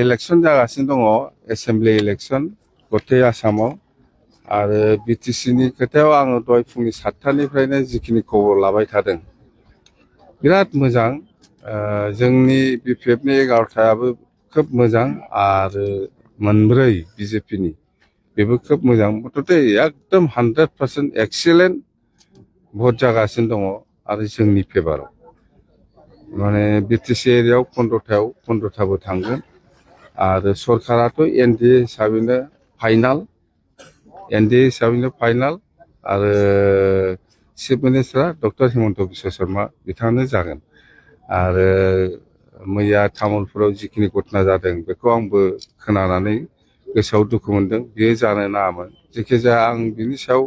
election जागासिनो दङ assembly election गथै आसामाव आरो बिटिसिनि खोथायाव आङो दहाय फुंनि 7टानिफ्रायनो जिखिनि खबर लाबाय थादों बिराद मोजां जोंनि बिपिएफनि 11टायाबो खोब मोजां आरो मोनब्रै बिजेपिनि बेबो खोब मोजां मथथे एकदम 100% एक्सिलेन्ट भट जागासिनो दङ आरो जोंनि फेभाराव माने बिटिसि एरियायाव 15टाबो थांगोन आरो सरकाराथ' एनडिए हिसाबैनो फाइनाल आरो चिफ मिनिस्टारा डक्टर हिमन्त बिश्व शर्मा बिथाङानो जागोन आरो मैया तामुलपुराव जिखिनि घटना जादों बेखौ आंबो खोनानानै गोसोआव दुखु मोनदों बेयो जानो नाङामोन जेखिजाया आं बिनि सायाव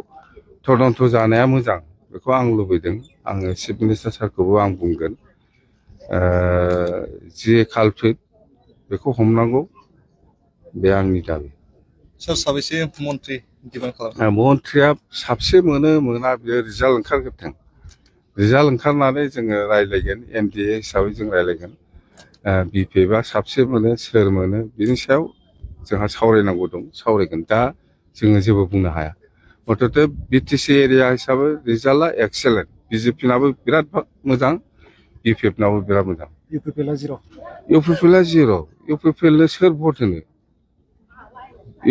तदन्त जानाया मोजां बेखौ आं लुबैदों आङो चिफ मिनिस्टार सारखौबो आं बुंगोन जे कालप्रिट बेखौ हमनांगौ बे आंनि दाबि सोर साबैसे मन्त्रि डिमान्ड खालामदों मन्थ्रिया साबसे मोना बियो रिजाल्ट ओंखारग्रोथों रिजाल्ट ओंखारनानै जोङो रायलायगोन एनडिए हिसाबै जों रायलायगोन बिपिएफआ साबसे मोनो सोर मोनो बिनि सायाव जोंहा सावरायनांगौ दं सावरायगोन दा जोङो जेबो बुंनो हाया मथथे बिटिसि एरिया हिसाबै रिजाल्टआ एक्सेलेन्ट बिजेपिनाबो बिराद मोजां बिपिएफनाबो बिराद मोजां इउपिपिएलआ जिर' इउपिपिएलनो सोर भट होनो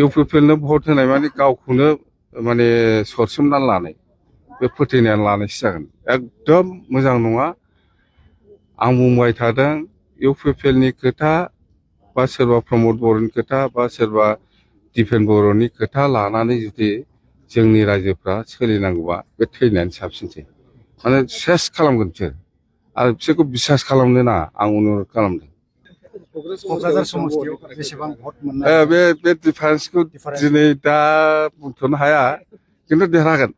इउपिपिएलनो भट होनाय माने गावखौनो माने सरसोमनानै लानाय बे फोथायनानै लानायसो जागोन एकदम मोजां नङा आं बुंबाय थादों इउपिपिएलनि खोथा बा सोरबा प्रमद बर'नि खोथा बा सोरबा दिपेन बर'नि खोथा लानानै जुदि जोंनि रायजोफ्रा सोलिनांगौबा बे थैनायानो साबसिनसै माने सेस खालामगोन बिसोर आरो बिसोरखौ बिसास खालामनो नाङा आं अनुरद खालामदों बे डिफारेन्सखौ दिनै दा बुंथ'नो हाया खिन्थु देरहागोन